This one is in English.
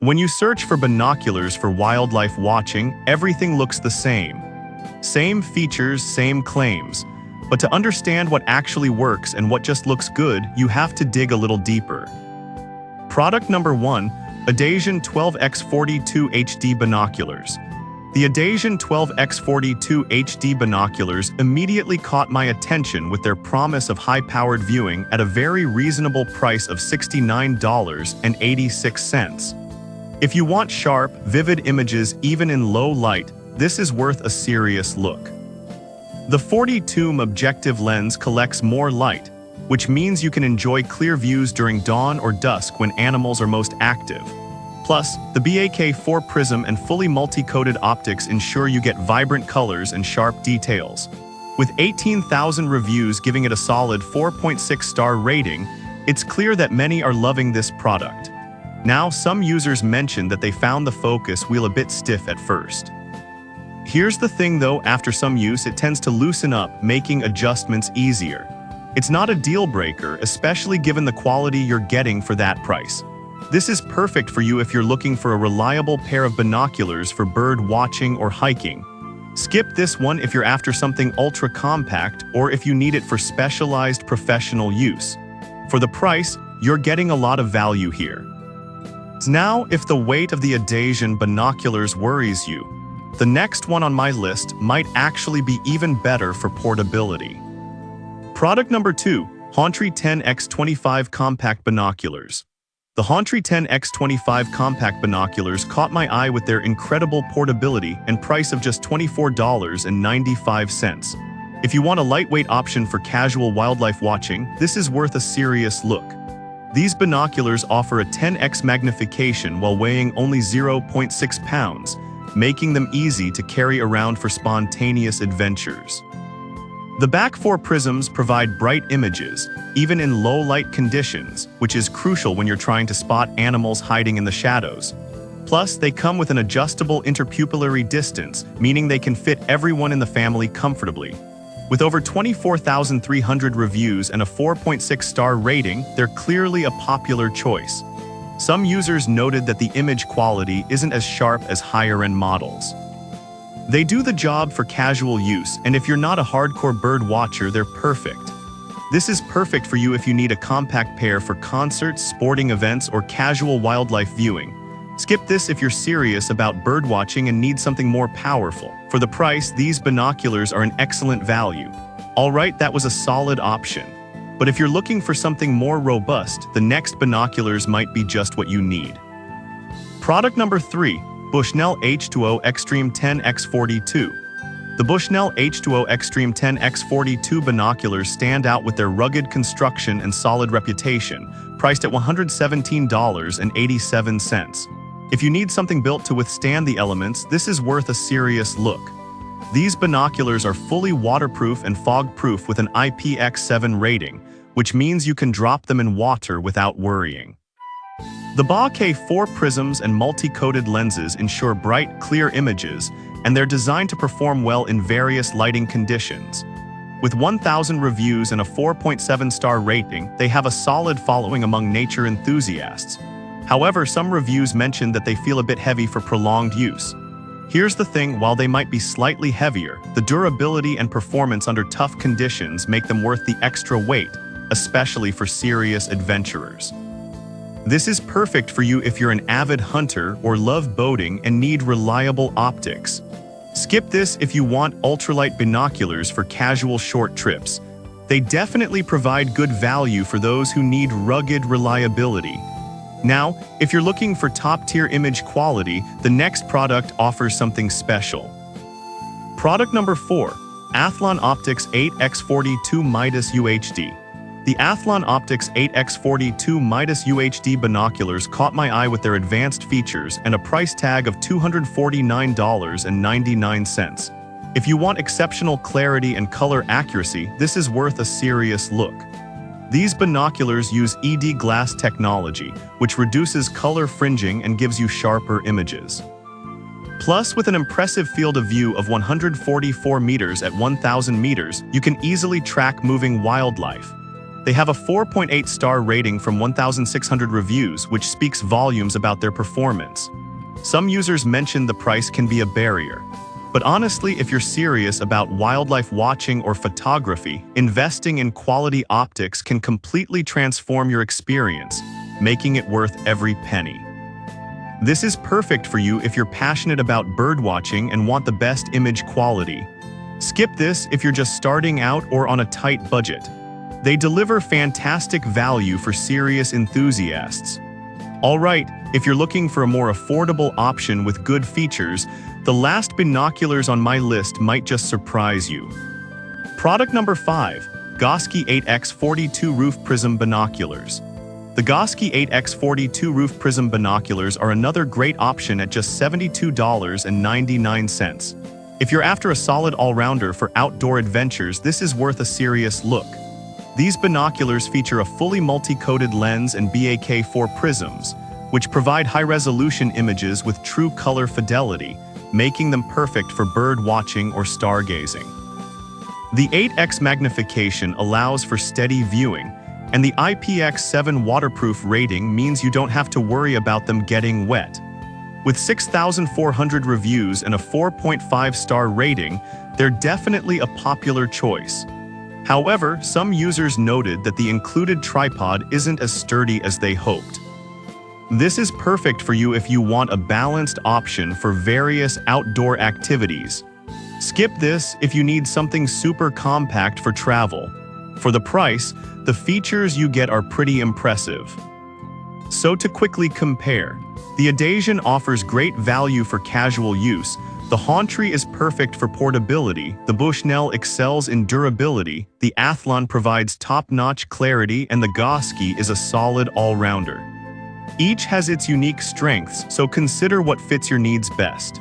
When you search for binoculars for wildlife watching, everything looks the same. Same features, same claims. But to understand what actually works and what just looks good, you have to dig a little deeper. Product number 1, Adasian 12x42 HD Binoculars. The Adasian 12x42 HD binoculars immediately caught my attention with their promise of high-powered viewing at a very reasonable price of $69.86. If you want sharp, vivid images even in low light, this is worth a serious look. The 42mm objective lens collects more light, which means you can enjoy clear views during dawn or dusk when animals are most active. Plus, the BAK4 prism and fully multi-coated optics ensure you get vibrant colors and sharp details. With 18,000 reviews giving it a solid 4.6-star rating, it's clear that many are loving this product. Now, some users mentioned that they found the focus wheel a bit stiff at first. Here's the thing though, after some use it tends to loosen up, making adjustments easier. It's not a deal breaker, especially given the quality you're getting for that price. This is perfect for you if you're looking for a reliable pair of binoculars for bird watching or hiking. Skip this one if you're after something ultra compact or if you need it for specialized professional use. For the price, you're getting a lot of value here. Now, if the weight of the Adasian binoculars worries you, the next one on my list might actually be even better for portability. Product number 2, Hontry 10x25 Compact Binoculars. The Hontry 10x25 Compact Binoculars caught my eye with their incredible portability and price of just $24.95. If you want a lightweight option for casual wildlife watching, this is worth a serious look. These binoculars offer a 10x magnification while weighing only 0.6 pounds, making them easy to carry around for spontaneous adventures. The back 4 prisms provide bright images, even in low-light conditions, which is crucial when you're trying to spot animals hiding in the shadows. Plus, they come with an adjustable interpupillary distance, meaning they can fit everyone in the family comfortably. With over 24,300 reviews and a 4.6-star rating, they're clearly a popular choice. Some users noted that the image quality isn't as sharp as higher-end models. They do the job for casual use, and if you're not a hardcore bird watcher, they're perfect. This is perfect for you if you need a compact pair for concerts, sporting events, or casual wildlife viewing. Skip this if you're serious about bird watching and need something more powerful. For the price, these binoculars are an excellent value. Alright, that was a solid option. But if you're looking for something more robust, the next binoculars might be just what you need. Product number 3, Bushnell H2O Extreme 10x42. The Bushnell H2O Extreme 10x42 binoculars stand out with their rugged construction and solid reputation, priced at $117.87. If you need something built to withstand the elements, this is worth a serious look. These binoculars are fully waterproof and fog-proof with an IPX7 rating, which means you can drop them in water without worrying. The BAK4 prisms and multi-coated lenses ensure bright, clear images, and they're designed to perform well in various lighting conditions. With 1,000 reviews and a 4.7-star rating, they have a solid following among nature enthusiasts. However, some reviews mentioned that they feel a bit heavy for prolonged use. Here's the thing, while they might be slightly heavier, the durability and performance under tough conditions make them worth the extra weight, especially for serious adventurers. This is perfect for you if you're an avid hunter or love boating and need reliable optics. Skip this if you want ultralight binoculars for casual short trips. They definitely provide good value for those who need rugged reliability. Now, if you're looking for top-tier image quality, the next product offers something special. Product number 4, Athlon Optics 8x42 Midas UHD. The Athlon Optics 8x42 Midas UHD binoculars caught my eye with their advanced features and a price tag of $249.99. If you want exceptional clarity and color accuracy, this is worth a serious look. These binoculars use ED glass technology, which reduces color fringing and gives you sharper images. Plus, with an impressive field of view of 144 meters at 1,000 meters, you can easily track moving wildlife. They have a 4.8-star rating from 1,600 reviews, which speaks volumes about their performance. Some users mention the price can be a barrier. But honestly, if you're serious about wildlife watching or photography, investing in quality optics can completely transform your experience, making it worth every penny. This is perfect for you if you're passionate about birdwatching and want the best image quality. Skip this if you're just starting out or on a tight budget. They deliver fantastic value for serious enthusiasts. Alright, if you're looking for a more affordable option with good features, the last binoculars on my list might just surprise you. Product number 5. Goski 8x42 Roof Prism Binoculars. The Goski 8x42 Roof Prism Binoculars are another great option at just $72.99. If you're after a solid all-rounder for outdoor adventures, this is worth a serious look. These binoculars feature a fully multi-coated lens and BAK4 prisms, which provide high-resolution images with true color fidelity, making them perfect for bird watching or stargazing. The 8x magnification allows for steady viewing, and the IPX7 waterproof rating means you don't have to worry about them getting wet. With 6,400 reviews and a 4.5-star rating, they're definitely a popular choice. However, some users noted that the included tripod isn't as sturdy as they hoped. This is perfect for you if you want a balanced option for various outdoor activities. Skip this if you need something super compact for travel. For the price, the features you get are pretty impressive. So to quickly compare, the Adasian offers great value for casual use, the Hauntry is perfect for portability, the Bushnell excels in durability, the Athlon provides top-notch clarity, and the Goski is a solid all-rounder. Each has its unique strengths, so consider what fits your needs best.